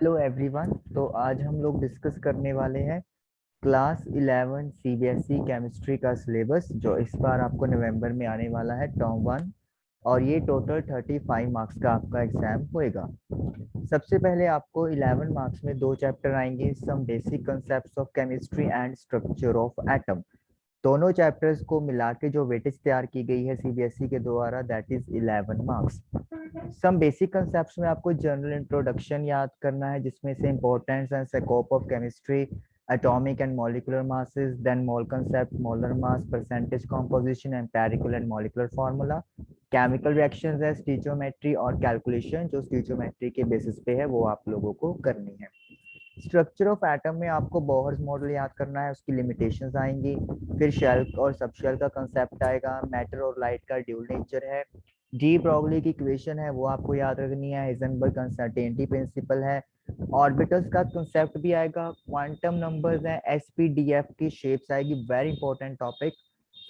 Hello everyone. तो आज हम लोग डिस्कस करने वाले हैं क्लास 11 सीबीएसई केमिस्ट्री का सिलेबस, जो इस बार आपको नवंबर में आने वाला है टर्म 1। और ये टोटल 35 मार्क्स का आपका एग्जाम होएगा। सबसे पहले आपको 11 मार्क्स में दो चैप्टर आएंगे, some basic concepts of chemistry and structure of atom. दोनों चैप्टर्स को मिला के जो वेटेज तैयार की गई है सीबीएसई के द्वारा, that is 11 marks. Some basic concepts में आपको जनरल इंट्रोडक्शन याद करना है, जिसमें से importance and scope of chemistry, atomic and molecular masses, then mole concept, molar mass, percentage composition, empirical and molecular formula, chemical reactions है, स्टीचियोमेट्री और calculation जो स्टीचियोमेट्री के बेसिस पे है वो आप लोगों को करनी है। स्ट्रक्चर ऑफ एटम में आपको बोहर्स मॉडल याद करना है, उसकी लिमिटेशंस आएंगी। फिर शेल और सब शेल का कंसेप्ट आएगा। मैटर और लाइट का ड्यूल नेचर है। डी ब्रॉगली की इक्वेशन है वो आपको याद रखनी है। हाइजेनबर्ग अनसर्टेनिटी प्रिंसिपल है। ऑर्बिटल्स का कंसेप्ट भी आएगा। क्वांटम नंबर्स हैं, एसपीडीएफ की शेप्स आएगी, वेरी इंपॉर्टेंट टॉपिक।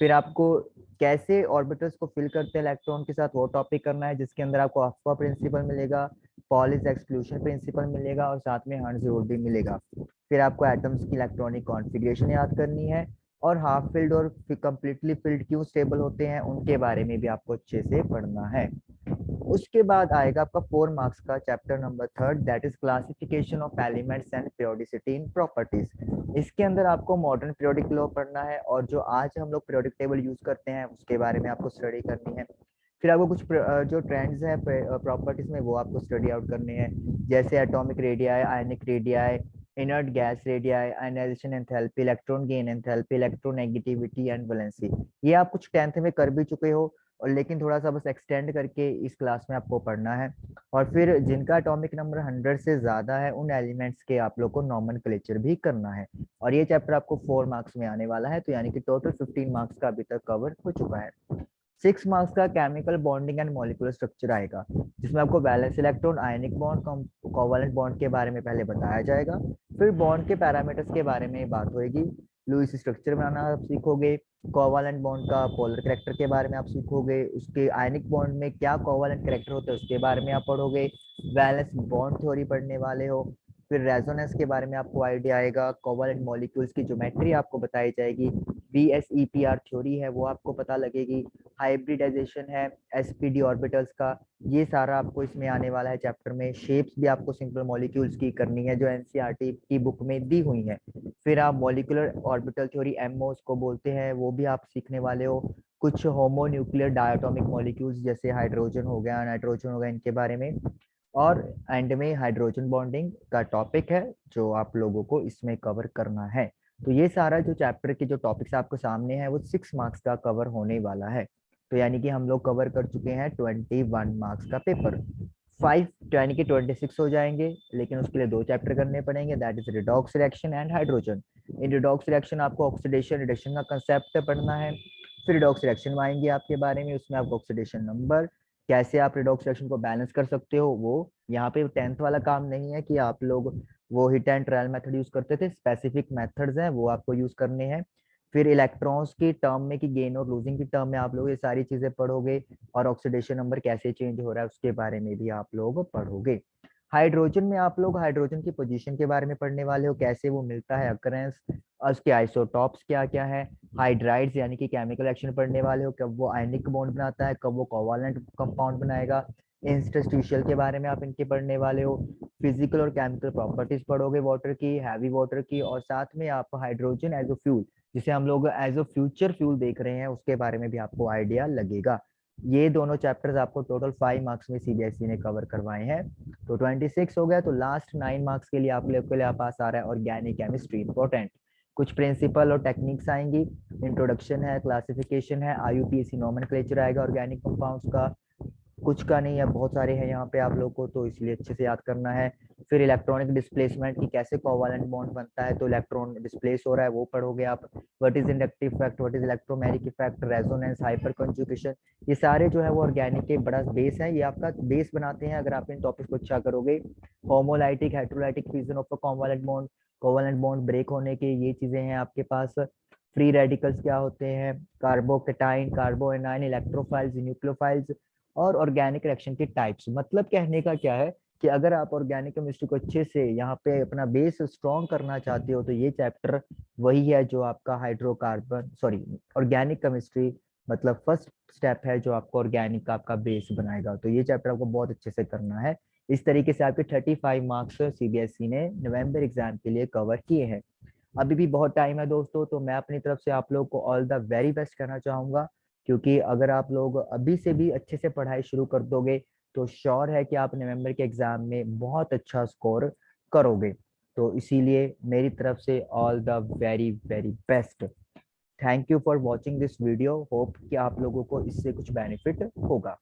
फिर आपको कैसे ऑर्बिटल्स को फिल करते हैं इलेक्ट्रॉन के साथ वो टॉपिक करना है, जिसके अंदर आपको अफवा प्रिंसिपल मिलेगा, पॉलिस एक्सक्लूशन प्रिंसिपल मिलेगा और साथ में हर्ट्ज रूल भी मिलेगा। फिर आपको एटम्स की इलेक्ट्रॉनिक कॉन्फ़िगरेशन याद करनी है, और हाफ फिल्ड और कंप्लीटली फिल्ड क्यों स्टेबल होते हैं उनके बारे में भी आपको अच्छे से पढ़ना है। उसके बाद आएगा आपका 4 मार्क्स का chapter number 3, that is classification of elements and periodicity in properties. इसके अंदर आपको मॉडर्न पीरियोडिक लॉ पढ़ना है, और जो आज हम लोग पीरियोडिक टेबल यूज करते हैं उसके बारे में आपको स्टडी करनी है। फिर आपको कुछ जो ट्रेंड्स हैं प्रॉपर्टीज में वो आपको स्टडी आउट करने हैं, जैसे atomic radii, ionic radii, inert gas radii, ionisation enthalpy, electron gain enthalpy, electronegativity and valency. ये आप कुछ 10th में कर भी चुके हो, और लेकिन थोड़ा सा बस एक्सटेंड करके इस क्लास में आपको पढ़ना है। और फिर जिनका एटॉमिक नंबर 100 से ज्यादा है उन एलिमेंट्स के आप लोग को नॉमेनक्लेचर भी करना है। और ये चैप्टर आपको 4 मार्क्स में आने वाला है, तो यानी कि टोटल 15 मार्क्स का अभी तक कवर हो चुका है। 6 मार्क्स का chemical bonding and molecular structure आएगा, जिसमें आपको valence electron, ionic bond, covalent bond के बारे में पहले बताया जाएगा। फिर बॉन्ड के पैरामीटर्स के बारे में बात होगी। लुईस स्ट्रक्चर बनाना आप सीखोगे। कोवैलेंट बॉन्ड का पोलर कैरेक्टर के बारे में आप सीखोगे। उसके आयनिक बॉन्ड में क्या कोवैलेंट कैरेक्टर होता है उसके बारे में आप पढ़ोगे। वैलेंस बॉन्ड थ्योरी पढ़ने वाले हो। फिर रेजोनेंस के बारे में आपको आइडिया आएगा। कोवैलेंट मॉलिक्यूल्स की ज्योमेट्री आपको बताई जाएगी। VSEPR थ्योरी है वो आपको पता लगेगी। हाइब्रिडाइजेशन है एसपीडी ऑर्बिटल्स का, ये सारा आपको इसमें आने वाला है चैप्टर में। शेप्स भी आपको सिंपल मॉलिक्यूल्स की करनी है जो एनसीईआरटी की बुक में दी हुई है। फिर आप मॉलिक्यूलर ऑर्बिटल थ्योरी, एमओ को बोलते हैं, वो भी आप सीखने वाले हो। कुछ होमो न्यूक्लियर डायटोमिक मॉलिक्यूल्स जैसे हाइड्रोजन हो गया, नाइट्रोजन हो गया, इनके बारे में। और एंड में हाइड्रोजन बॉन्डिंग का टॉपिक है जो आप लोगों को इसमें कवर करना है। तो ये सारा जो चैप्टर के जो टॉपिक्स आपको सामने है वो 6 मार्क्स का कवर होने वाला है। तो यानी कि हम लोग कवर कर चुके हैं 21 मार्क्स का पेपर। 5 यानी कि 26 हो जाएंगे, लेकिन उसके लिए दो चैप्टर करने पड़ेंगे, that is redox reaction and hydrogen. In redox reaction आपको ऑक्सीडेशन रिडक्शन का कंसेप्ट पढ़ना है। फिर रिडॉक्स रिएक्शन में आएंगे आपके बारे में, उसमें आपको ऑक्सीडेशन नंबर, कैसे आप रिडॉक्स रिएक्शन को बैलेंस कर सकते हो, वो यहाँ पे 10th वाला काम नहीं है कि आप लोग वो hit and trial method use करते थे, स्पेसिफिक मेथड्स हैं वो आपको यूज करने हैं। फिर इलेक्ट्रॉन्स की टर्म में कि गेन और लूजिंग की टर्म में आप लोग ये सारी चीजें पढ़ोगे, और ऑक्सीडेशन नंबर कैसे चेंज हो रहा है उसके बारे में भी आप लोग पढ़ोगे। हाइड्रोजन में आप लोग हाइड्रोजन की पोजीशन के बारे में पढ़ने वाले हो, कैसे वो मिलता है, अकरेंस, उसके आइसोटॉप्स क्या क्या है। हाइड्राइड्स यानी कि केमिकल एक्शन पढ़ने वाले हो, कब वो आयनिक बॉन्ड बनाता है, कब वो कोवालेंट कंपाउंड बनाएगा। इंटरस्टिशियल के बारे में आप इनके पढ़ने वाले हो। फिजिकल और केमिकल प्रॉपर्टीज पढ़ोगे वाटर की, हैवी वाटर की, और साथ में आप हाइड्रोजन एज अ फ्यूल, जिसे हम लोग एज अ फ्यूचर फ्यूल देख रहे हैं, उसके बारे में भी आपको आइडिया लगेगा। ये दोनों चैप्टर्स आपको टोटल 5 मार्क्स में सीबीएसई ने कवर करवाए हैं, तो 26 हो गया। तो लास्ट 9 मार्क्स के लिए आप लोग के लिए पास आ रहा है ऑर्गेनिक केमिस्ट्री, इंपॉर्टेंट। कुछ प्रिंसिपल और टेक्निक्स आएंगी, इंट्रोडक्शन है, क्लासिफिकेशन है, आईयूपीएसी नॉमेनक्लेचर आएगा ऑर्गेनिक कंपाउंड्स का। कुछ का नहीं है, बहुत सारे हैं यहाँ पे आप लोग को, तो इसलिए अच्छे से याद करना है। फिर इलेक्ट्रॉनिक डिस्प्लेसमेंट की कैसे कोवैलेंट बॉन्ड बनता है, तो इलेक्ट्रॉन डिस्प्लेस हो रहा है वो पढ़ोगे आप। What is inductive effect, what is electromagnetic effect, resonance, hyper conjugation, ये सारे जो है वो ऑर्गेनिक के बड़ा बेस है, ये आपका बेस बनाते हैं अगर आप इन टॉपिक्स को अच्छा करोगे। Homolytic heterolytic fusion of a covalent bond, covalent bond break होने के ये चीजें हैं आपके पास। फ्री रेडिकल्स क्या होते हैं, कार्बोकेटाइन, कार्बोएनाइन, इलेक्ट्रोफाइल्स, न्यूक्लियोफाइल्स, और ऑर्गेनिक रिएक्शन के टाइप्स। मतलब कहने का क्या है कि अगर आप ऑर्गेनिक केमिस्ट्री को अच्छे से यहाँ पे अपना बेस स्ट्रॉन्ग करना चाहते हो तो ये चैप्टर वही है जो आपका हाइड्रोकार्बन सॉरी ऑर्गेनिक केमिस्ट्री मतलब फर्स्ट स्टेप है जो आपको ऑर्गेनिक का आपका बेस बनाएगा। तो ये चैप्टर आपको बहुत अच्छे से करना है। इस तरीके से आपके 35 मार्क्स सीबीएसई ने नवंबर एग्जाम के लिए कवर किए हैं। अभी भी बहुत टाइम है दोस्तों, तो मैं अपनी तरफ से आप लोग को ऑल द वेरी बेस्ट कहना चाहूंगा, क्योंकि अगर आप लोग अभी से भी अच्छे से पढ़ाई शुरू कर दोगे तो श्योर है कि आप नवंबर के एग्जाम में बहुत अच्छा स्कोर करोगे। तो इसीलिए मेरी तरफ से all the very very best. Thank you for watching this video. Hope कि आप लोगों को इससे कुछ बेनिफिट होगा।